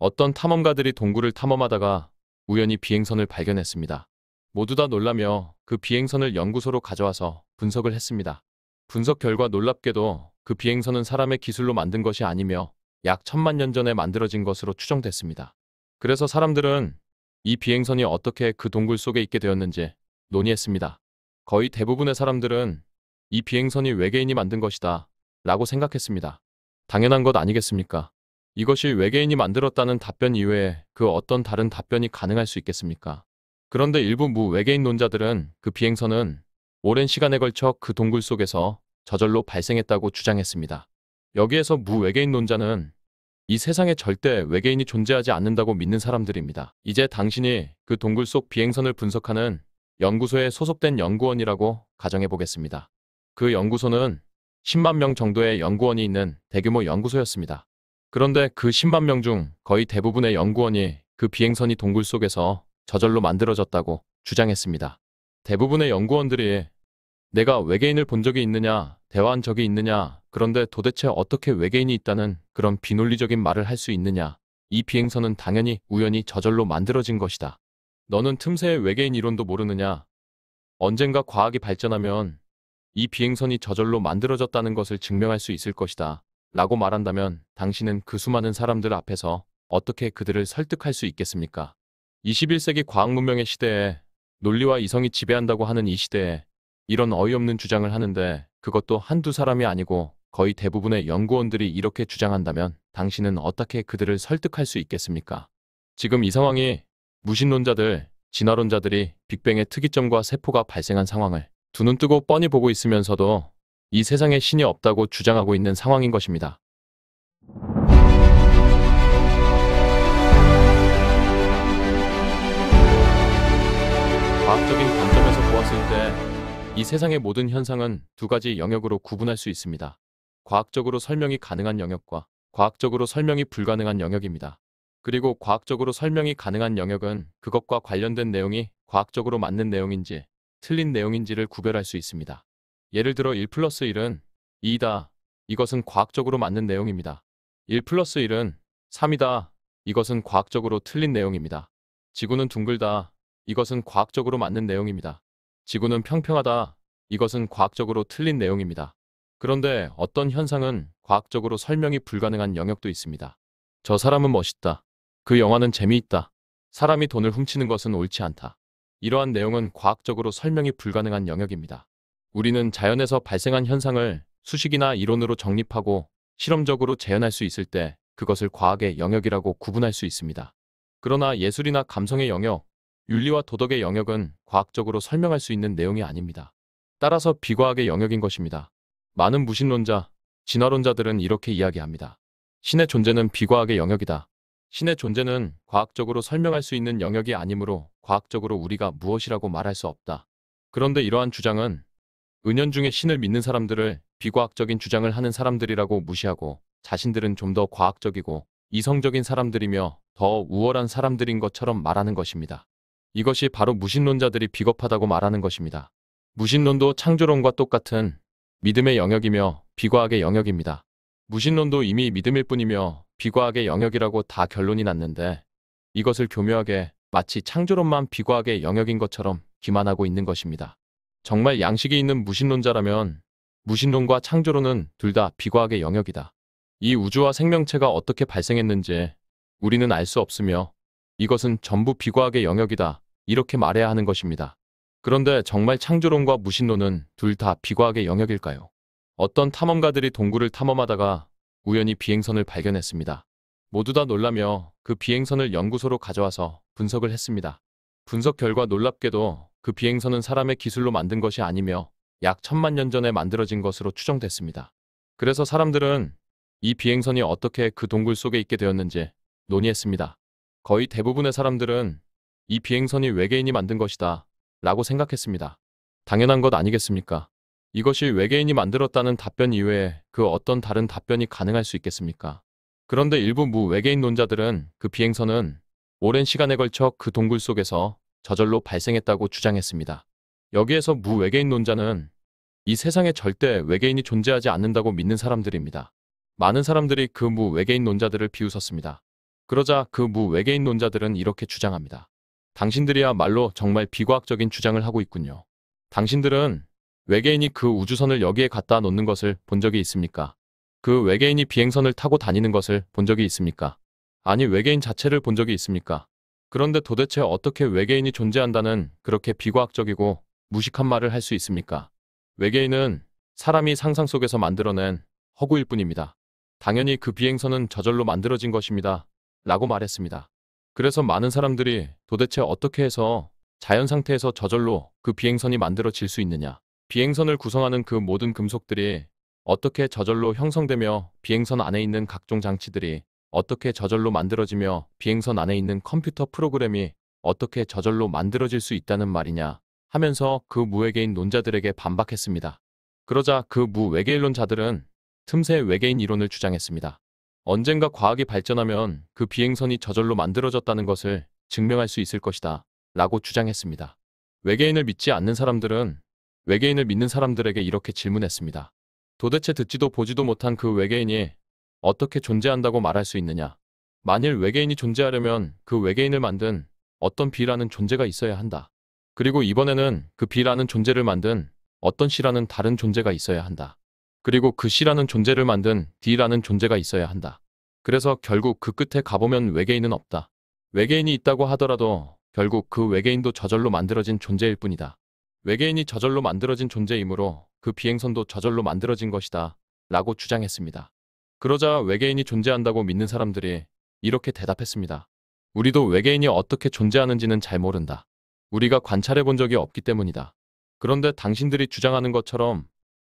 어떤 탐험가들이 동굴을 탐험하다가 우연히 비행선을 발견했습니다. 모두 다 놀라며 그 비행선을 연구소로 가져와서 분석을 했습니다. 분석 결과 놀랍게도 그 비행선은 사람의 기술로 만든 것이 아니며 약 1000만 년 전에 만들어진 것으로 추정됐습니다. 그래서 사람들은 이 비행선이 어떻게 그 동굴 속에 있게 되었는지 논의했습니다. 거의 대부분의 사람들은 이 비행선이 외계인이 만든 것이다 라고 생각했습니다. 당연한 것 아니겠습니까? 이것이 외계인이 만들었다는 답변 이외에 그 어떤 다른 답변이 가능할 수 있겠습니까? 그런데 일부 무외계인 논자들은 그 비행선은 오랜 시간에 걸쳐 그 동굴 속에서 저절로 발생했다고 주장했습니다. 여기에서 무외계인 논자는 이 세상에 절대 외계인이 존재하지 않는다고 믿는 사람들입니다. 이제 당신이 그 동굴 속 비행선을 분석하는 연구소에 소속된 연구원이라고 가정해 보겠습니다. 그 연구소는 10만 명 정도의 연구원이 있는 대규모 연구소였습니다. 그런데 그 10만 명 중 거의 대부분의 연구원이 그 비행선이 동굴 속에서 저절로 만들어졌다고 주장했습니다. 대부분의 연구원들이 내가 외계인을 본 적이 있느냐, 대화한 적이 있느냐, 그런데 도대체 어떻게 외계인이 있다는 그런 비논리적인 말을 할 수 있느냐, 이 비행선은 당연히 우연히 저절로 만들어진 것이다. 너는 틈새의 외계인 이론도 모르느냐? 언젠가 과학이 발전하면 이 비행선이 저절로 만들어졌다는 것을 증명할 수 있을 것이다 라고 말한다면 당신은 그 수많은 사람들 앞에서 어떻게 그들을 설득할 수 있겠습니까? 21세기 과학문명의 시대에 논리와 이성이 지배한다고 하는 이 시대에 이런 어이없는 주장을 하는데 그것도 한두 사람이 아니고 거의 대부분의 연구원들이 이렇게 주장한다면 당신은 어떻게 그들을 설득할 수 있겠습니까? 지금 이 상황이 무신론자들, 진화론자들이 빅뱅의 특이점과 세포가 발생한 상황을 두 눈 뜨고 뻔히 보고 있으면서도 이 세상에 신이 없다고 주장하고 있는 상황인 것입니다. 과학적인 관점에서 보았을 때 이 세상의 모든 현상은 두 가지 영역으로 구분할 수 있습니다. 과학적으로 설명이 가능한 영역과 과학적으로 설명이 불가능한 영역입니다. 그리고 과학적으로 설명이 가능한 영역은 그것과 관련된 내용이 과학적으로 맞는 내용인지 틀린 내용인지를 구별할 수 있습니다. 예를 들어 1 플러스 1은 2이다. 이것은 과학적으로 맞는 내용입니다. 1 플러스 1은 3이다. 이것은 과학적으로 틀린 내용입니다. 지구는 둥글다. 이것은 과학적으로 맞는 내용입니다. 지구는 평평하다. 이것은 과학적으로 틀린 내용입니다. 그런데 어떤 현상은 과학적으로 설명이 불가능한 영역도 있습니다. 저 사람은 멋있다. 그 영화는 재미있다. 사람이 돈을 훔치는 것은 옳지 않다. 이러한 내용은 과학적으로 설명이 불가능한 영역입니다. 우리는 자연에서 발생한 현상을 수식이나 이론으로 정립하고 실험적으로 재현할 수 있을 때 그것을 과학의 영역이라고 구분할 수 있습니다. 그러나 예술이나 감성의 영역, 윤리와 도덕의 영역은 과학적으로 설명할 수 있는 내용이 아닙니다. 따라서 비과학의 영역인 것입니다. 많은 무신론자, 진화론자들은 이렇게 이야기합니다. 신의 존재는 비과학의 영역이다. 신의 존재는 과학적으로 설명할 수 있는 영역이 아니므로 과학적으로 우리가 무엇이라고 말할 수 없다. 그런데 이러한 주장은 은연중에 신을 믿는 사람들을 비과학적인 주장을 하는 사람들이라고 무시하고 자신들은 좀 더 과학적이고 이성적인 사람들이며 더 우월한 사람들인 것처럼 말하는 것입니다. 이것이 바로 무신론자들이 비겁하다고 말하는 것입니다. 무신론도 창조론과 똑같은 믿음의 영역이며 비과학의 영역입니다. 무신론도 이미 믿음일 뿐이며 비과학의 영역이라고 다 결론이 났는데 이것을 교묘하게 마치 창조론만 비과학의 영역인 것처럼 기만하고 있는 것입니다. 정말 양식이 있는 무신론자라면 무신론과 창조론은 둘 다 비과학의 영역이다. 이 우주와 생명체가 어떻게 발생했는지 우리는 알 수 없으며 이것은 전부 비과학의 영역이다. 이렇게 말해야 하는 것입니다. 그런데 정말 창조론과 무신론은 둘 다 비과학의 영역일까요? 어떤 탐험가들이 동굴을 탐험하다가 우연히 비행선을 발견했습니다. 모두 다 놀라며 그 비행선을 연구소로 가져와서 분석을 했습니다. 분석 결과 놀랍게도 그 비행선은 사람의 기술로 만든 것이 아니며 약 1000만 년 전에 만들어진 것으로 추정됐습니다. 그래서 사람들은 이 비행선이 어떻게 그 동굴 속에 있게 되었는지 논의했습니다. 거의 대부분의 사람들은 이 비행선이 외계인이 만든 것이다 라고 생각했습니다. 당연한 것 아니겠습니까? 이것이 외계인이 만들었다는 답변 이외에 그 어떤 다른 답변이 가능할 수 있겠습니까? 그런데 일부 무외계인 논자들은 그 비행선은 오랜 시간에 걸쳐 그 동굴 속에서 저절로 발생했다고 주장했습니다. 여기에서 무외계인 논자는 이 세상에 절대 외계인이 존재하지 않는다고 믿는 사람들입니다. 많은 사람들이 그 무외계인 논자들을 비웃었습니다. 그러자 그 무 외계인 논자들은 이렇게 주장합니다. 당신들이야말로 정말 비과학적인 주장을 하고 있군요. 당신들은 외계인이 그 우주선을 여기에 갖다 놓는 것을 본 적이 있습니까? 그 외계인이 비행선을 타고 다니는 것을 본 적이 있습니까? 아니, 외계인 자체를 본 적이 있습니까? 그런데 도대체 어떻게 외계인이 존재한다는 그렇게 비과학적이고 무식한 말을 할 수 있습니까? 외계인은 사람이 상상 속에서 만들어낸 허구일 뿐입니다. 당연히 그 비행선은 저절로 만들어진 것입니다. 라고 말했습니다. 그래서 많은 사람들이 도대체 어떻게 해서 자연 상태에서 저절로 그 비행선이 만들어질 수 있느냐? 비행선을 구성하는 그 모든 금속들이 어떻게 저절로 형성되며 비행선 안에 있는 각종 장치들이 어떻게 저절로 만들어지며 비행선 안에 있는 컴퓨터 프로그램이 어떻게 저절로 만들어질 수 있다는 말이냐 하면서 그 무외계인 논자들에게 반박했습니다. 그러자 그 무외계인론자들은 틈새 외계인 이론을 주장했습니다. 언젠가 과학이 발전하면 그 비행선이 저절로 만들어졌다는 것을 증명할 수 있을 것이다 라고 주장했습니다. 외계인을 믿지 않는 사람들은 외계인을 믿는 사람들에게 이렇게 질문했습니다. 도대체 듣지도 보지도 못한 그 외계인이 어떻게 존재한다고 말할 수 있느냐? 만일 외계인이 존재하려면 그 외계인을 만든 어떤 B라는 존재가 있어야 한다. 그리고 이번에는 그 B라는 존재를 만든 어떤 C라는 다른 존재가 있어야 한다. 그리고 그 C라는 존재를 만든 D라는 존재가 있어야 한다. 그래서 결국 그 끝에 가보면 외계인은 없다. 외계인이 있다고 하더라도 결국 그 외계인도 저절로 만들어진 존재일 뿐이다. 외계인이 저절로 만들어진 존재이므로 그 비행선도 저절로 만들어진 것이다. 라고 주장했습니다. 그러자 외계인이 존재한다고 믿는 사람들이 이렇게 대답했습니다. 우리도 외계인이 어떻게 존재하는지는 잘 모른다. 우리가 관찰해 본 적이 없기 때문이다. 그런데 당신들이 주장하는 것처럼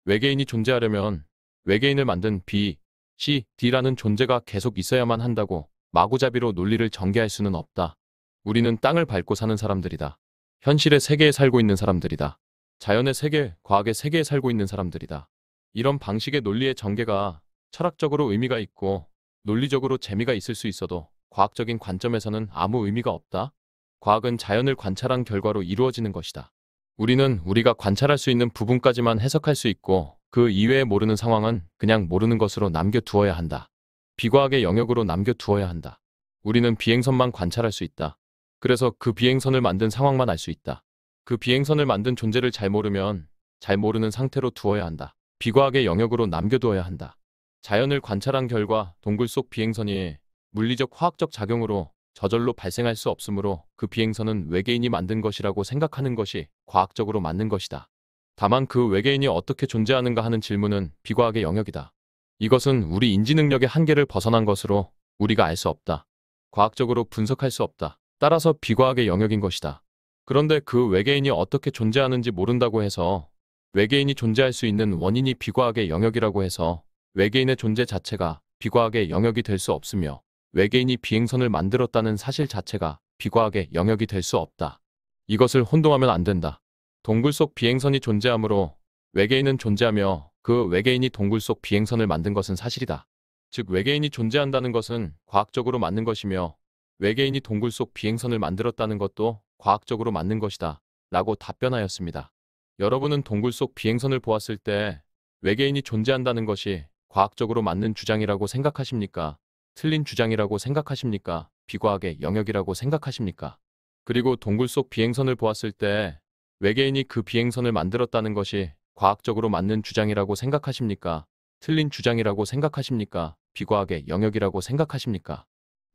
외계인이 존재하려면 외계인을 만든 B, C, D라는 존재가 계속 있어야만 한다고 마구잡이로 논리를 전개할 수는 없다. 우리는 땅을 밟고 사는 사람들이다. 현실의 세계에 살고 있는 사람들이다. 자연의 세계, 과학의 세계에 살고 있는 사람들이다. 이런 방식의 논리의 전개가 철학적으로 의미가 있고 논리적으로 재미가 있을 수 있어도 과학적인 관점에서는 아무 의미가 없다. 과학은 자연을 관찰한 결과로 이루어지는 것이다. 우리는 우리가 관찰할 수 있는 부분까지만 해석할 수 있고 그 이외에 모르는 상황은 그냥 모르는 것으로 남겨두어야 한다. 비과학의 영역으로 남겨두어야 한다. 우리는 비행선만 관찰할 수 있다. 그래서 그 비행선을 만든 상황만 알 수 있다. 그 비행선을 만든 존재를 잘 모르면 잘 모르는 상태로 두어야 한다. 비과학의 영역으로 남겨두어야 한다. 자연을 관찰한 결과 동굴 속 비행선이 물리적 화학적 작용으로 저절로 발생할 수 없으므로 그 비행선은 외계인이 만든 것이라고 생각하는 것이 과학적으로 맞는 것이다. 다만 그 외계인이 어떻게 존재하는가 하는 질문은 비과학의 영역이다. 이것은 우리 인지 능력의 한계를 벗어난 것으로 우리가 알 수 없다. 과학적으로 분석할 수 없다. 따라서 비과학의 영역인 것이다. 그런데 그 외계인이 어떻게 존재하는지 모른다고 해서 외계인이 존재할 수 있는 원인이 비과학의 영역이라고 해서 외계인의 존재 자체가 비과학의 영역이 될 수 없으며 외계인이 비행선을 만들었다는 사실 자체가 비과학의 영역이 될 수 없다. 이것을 혼동하면 안 된다. 동굴 속 비행선이 존재하므로 외계인은 존재하며 그 외계인이 동굴 속 비행선을 만든 것은 사실이다. 즉 외계인이 존재한다는 것은 과학적으로 맞는 것이며 외계인이 동굴 속 비행선을 만들었다는 것도 과학적으로 맞는 것이다. 라고 답변하였습니다. 여러분은 동굴 속 비행선을 보았을 때 외계인이 존재한다는 것이 과학적으로 맞는 주장이라고 생각하십니까? 틀린 주장이라고 생각하십니까? 비과학의 영역이라고 생각하십니까? 그리고 동굴 속 비행선을 보았을 때 외계인이 그 비행선을 만들었다는 것이 과학적으로 맞는 주장이라고 생각하십니까? 틀린 주장이라고 생각하십니까? 비과학의 영역이라고 생각하십니까?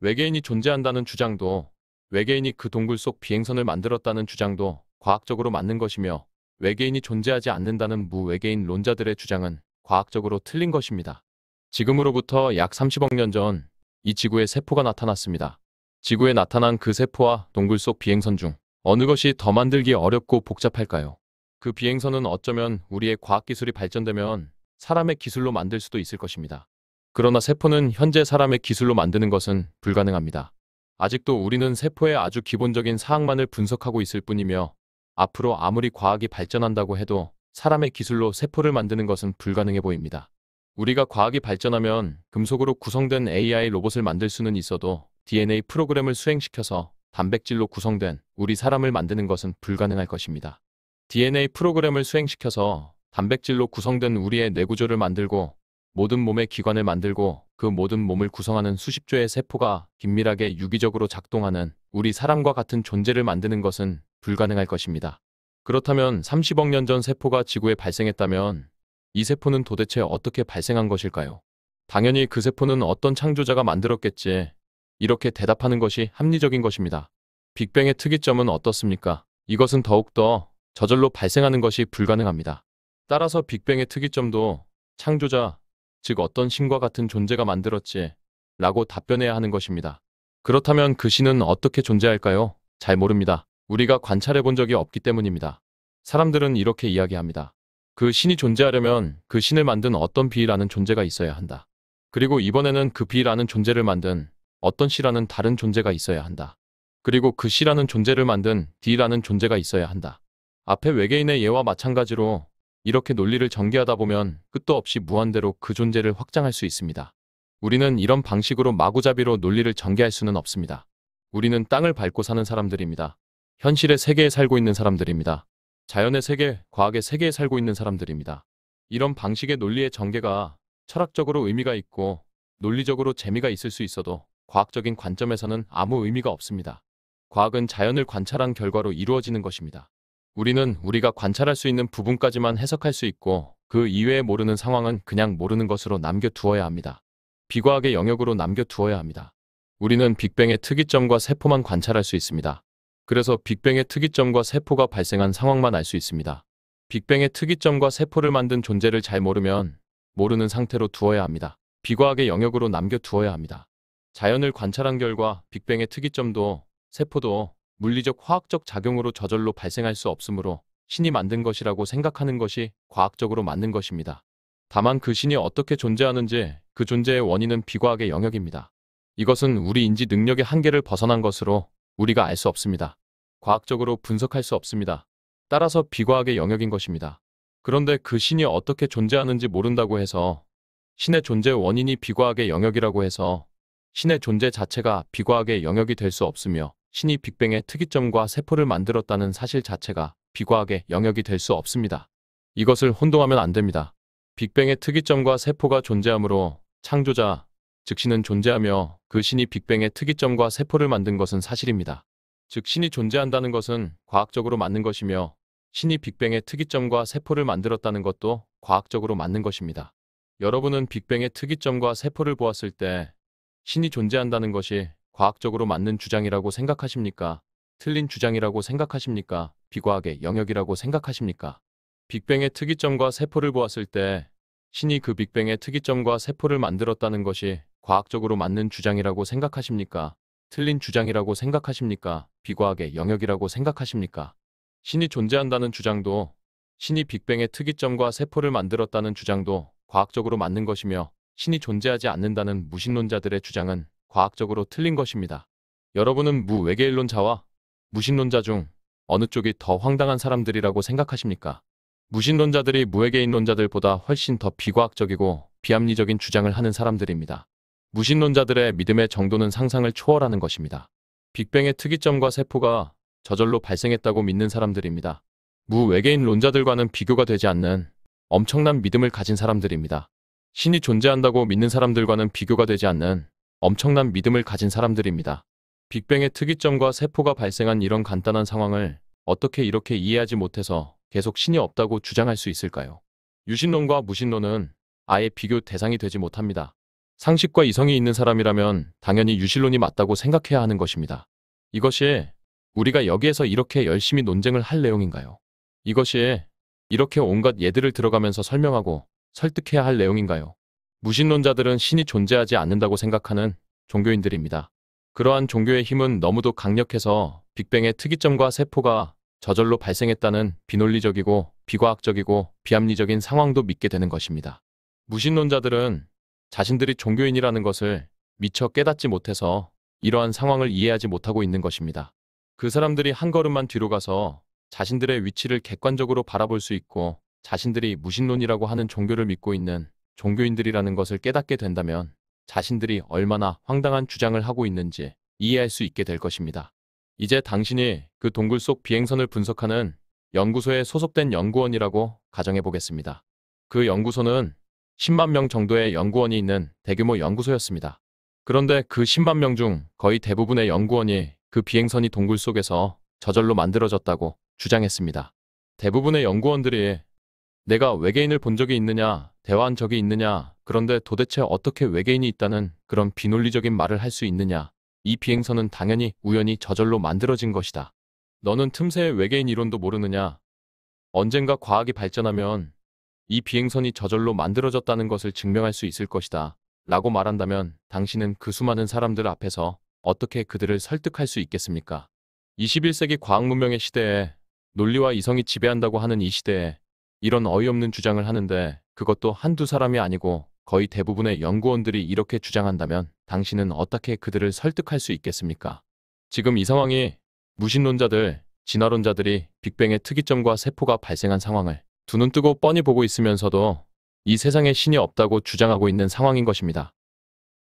외계인이 존재한다는 주장도 외계인이 그 동굴 속 비행선을 만들었다는 주장도 과학적으로 맞는 것이며 외계인이 존재하지 않는다는 무외계인 론자들의 주장은 과학적으로 틀린 것입니다. 지금으로부터 약 30억 년 전 이 지구에 세포가 나타났습니다. 지구에 나타난 그 세포와 동굴 속 비행선 중 어느 것이 더 만들기 어렵고 복잡할까요? 그 비행선은 어쩌면 우리의 과학기술이 발전되면 사람의 기술로 만들 수도 있을 것입니다. 그러나 세포는 현재 사람의 기술로 만드는 것은 불가능합니다. 아직도 우리는 세포의 아주 기본적인 사항만을 분석하고 있을 뿐이며 앞으로 아무리 과학이 발전한다고 해도 사람의 기술로 세포를 만드는 것은 불가능해 보입니다. 우리가 과학이 발전하면 금속으로 구성된 AI 로봇을 만들 수는 있어도 DNA 프로그램을 수행시켜서 단백질로 구성된 우리 사람을 만드는 것은 불가능할 것입니다. DNA 프로그램을 수행시켜서 단백질로 구성된 우리의 뇌구조를 만들고 모든 몸의 기관을 만들고 그 모든 몸을 구성하는 수십 조의 세포가 긴밀하게 유기적으로 작동하는 우리 사람과 같은 존재를 만드는 것은 불가능할 것입니다. 그렇다면 30억 년 전 세포가 지구에 발생했다면 이 세포는 도대체 어떻게 발생한 것일까요? 당연히 그 세포는 어떤 창조자가 만들었겠지. 이렇게 대답하는 것이 합리적인 것입니다. 빅뱅의 특이점은 어떻습니까? 이것은 더욱더 저절로 발생하는 것이 불가능합니다. 따라서 빅뱅의 특이점도 창조자, 즉 어떤 신과 같은 존재가 만들었지 라고 답변해야 하는 것입니다. 그렇다면 그 신은 어떻게 존재할까요? 잘 모릅니다. 우리가 관찰해 본 적이 없기 때문입니다. 사람들은 이렇게 이야기합니다. 그 신이 존재하려면 그 신을 만든 어떤 B라는 존재가 있어야 한다. 그리고 이번에는 그 B라는 존재를 만든 어떤 C라는 다른 존재가 있어야 한다. 그리고 그 C라는 존재를 만든 D라는 존재가 있어야 한다. 앞에 외계인의 예와 마찬가지로 이렇게 논리를 전개하다 보면 끝도 없이 무한대로 그 존재를 확장할 수 있습니다. 우리는 이런 방식으로 마구잡이로 논리를 전개할 수는 없습니다. 우리는 땅을 밟고 사는 사람들입니다. 현실의 세계에 살고 있는 사람들입니다. 자연의 세계, 과학의 세계에 살고 있는 사람들입니다. 이런 방식의 논리의 전개가 철학적으로 의미가 있고 논리적으로 재미가 있을 수 있어도 과학적인 관점에서는 아무 의미가 없습니다. 과학은 자연을 관찰한 결과로 이루어지는 것입니다. 우리는 우리가 관찰할 수 있는 부분까지만 해석할 수 있고 그 이외에 모르는 상황은 그냥 모르는 것으로 남겨두어야 합니다. 비과학의 영역으로 남겨두어야 합니다. 우리는 빅뱅의 특이점과 세포만 관찰할 수 있습니다. 그래서 빅뱅의 특이점과 세포가 발생한 상황만 알 수 있습니다. 빅뱅의 특이점과 세포를 만든 존재를 잘 모르면 모르는 상태로 두어야 합니다. 비과학의 영역으로 남겨두어야 합니다. 자연을 관찰한 결과 빅뱅의 특이점도 세포도 물리적 화학적 작용으로 저절로 발생할 수 없으므로 신이 만든 것이라고 생각하는 것이 과학적으로 맞는 것입니다. 다만 그 신이 어떻게 존재하는지 그 존재의 원인은 비과학의 영역입니다. 이것은 우리 인지 능력의 한계를 벗어난 것으로 우리가 알 수 없습니다. 과학적으로 분석할 수 없습니다. 따라서 비과학의 영역인 것입니다. 그런데 그 신이 어떻게 존재하는지 모른다고 해서 신의 존재 원인이 비과학의 영역이라고 해서 신의 존재 자체가 비과학의 영역이 될 수 없으며 신이 빅뱅의 특이점과 세포를 만들었다는 사실 자체가 비과학의 영역이 될 수 없습니다. 이것을 혼동하면 안 됩니다. 빅뱅의 특이점과 세포가 존재하므로 창조자, 즉 신은 존재하며 그 신이 빅뱅의 특이점과 세포를 만든 것은 사실입니다. 즉 신이 존재한다는 것은 과학적으로 맞는 것이며 신이 빅뱅의 특이점과 세포를 만들었다는 것도 과학적으로 맞는 것입니다. 여러분은 빅뱅의 특이점과 세포를 보았을 때 신이 존재한다는 것이 과학적으로 맞는 주장이라고 생각하십니까? 틀린 주장이라고 생각하십니까? 비과학의 영역이라고 생각하십니까? 빅뱅의 특이점과 세포를 보았을 때 신이 그 빅뱅의 특이점과 세포를 만들었다는 것이 과학적으로 맞는 주장이라고 생각하십니까? 틀린 주장이라고 생각하십니까? 비과학의 영역이라고 생각하십니까? 신이 존재한다는 주장도 신이 빅뱅의 특이점과 세포를 만들었다는 주장도 과학적으로 맞는 것이며 신이 존재하지 않는다는 무신론자들의 주장은 과학적으로 틀린 것입니다. 여러분은 무외계인론자와 무신론자 중 어느 쪽이 더 황당한 사람들이라고 생각하십니까? 무신론자들이 무외계인론자들보다 훨씬 더 비과학적이고 비합리적인 주장을 하는 사람들입니다. 무신론자들의 믿음의 정도는 상상을 초월하는 것입니다. 빅뱅의 특이점과 세포가 저절로 발생했다고 믿는 사람들입니다. 무외계인론자들과는 비교가 되지 않는 엄청난 믿음을 가진 사람들입니다. 신이 존재한다고 믿는 사람들과는 비교가 되지 않는 엄청난 믿음을 가진 사람들입니다. 빅뱅의 특이점과 세포가 발생한 이런 간단한 상황을 어떻게 이렇게 이해하지 못해서 계속 신이 없다고 주장할 수 있을까요? 유신론과 무신론은 아예 비교 대상이 되지 못합니다. 상식과 이성이 있는 사람이라면 당연히 유신론이 맞다고 생각해야 하는 것입니다. 이것이 우리가 여기에서 이렇게 열심히 논쟁을 할 내용인가요? 이것이 이렇게 온갖 예들을 들어가면서 설명하고 설득해야 할 내용인가요? 무신론자들은 신이 존재하지 않는다고 생각하는 종교인들입니다. 그러한 종교의 힘은 너무도 강력해서 빅뱅의 특이점과 세포가 저절로 발생했다는 비논리적이고 비과학적이고 비합리적인 상황도 믿게 되는 것입니다. 무신론자들은 자신들이 종교인이라는 것을 미처 깨닫지 못해서 이러한 상황을 이해하지 못하고 있는 것입니다. 그 사람들이 한 걸음만 뒤로 가서 자신들의 위치를 객관적으로 바라볼 수 있고 자신들이 무신론이라고 하는 종교를 믿고 있는 종교인들이라는 것을 깨닫게 된다면 자신들이 얼마나 황당한 주장을 하고 있는지 이해할 수 있게 될 것입니다. 이제 당신이 그 동굴 속 비행선을 분석하는 연구소에 소속된 연구원이라고 가정해 보겠습니다. 그 연구소는 10만 명 정도의 연구원이 있는 대규모 연구소였습니다. 그런데 그 10만 명 중 거의 대부분의 연구원이 그 비행선이 동굴 속에서 저절로 만들어졌다고 주장했습니다. 대부분의 연구원들이 내가 외계인을 본 적이 있느냐, 대화한 적이 있느냐, 그런데 도대체 어떻게 외계인이 있다는 그런 비논리적인 말을 할 수 있느냐, 이 비행선은 당연히 우연히 저절로 만들어진 것이다. 너는 틈새의 외계인 이론도 모르느냐? 언젠가 과학이 발전하면 이 비행선이 저절로 만들어졌다는 것을 증명할 수 있을 것이다. 라고 말한다면 당신은 그 수많은 사람들 앞에서 어떻게 그들을 설득할 수 있겠습니까? 21세기 과학문명의 시대에 논리와 이성이 지배한다고 하는 이 시대에 이런 어이없는 주장을 하는데 그것도 한두 사람이 아니고 거의 대부분의 연구원들이 이렇게 주장한다면 당신은 어떻게 그들을 설득할 수 있겠습니까? 지금 이 상황이 무신론자들, 진화론자들이 빅뱅의 특이점과 세포가 발생한 상황을 두 눈 뜨고 뻔히 보고 있으면서도 이 세상에 신이 없다고 주장하고 있는 상황인 것입니다.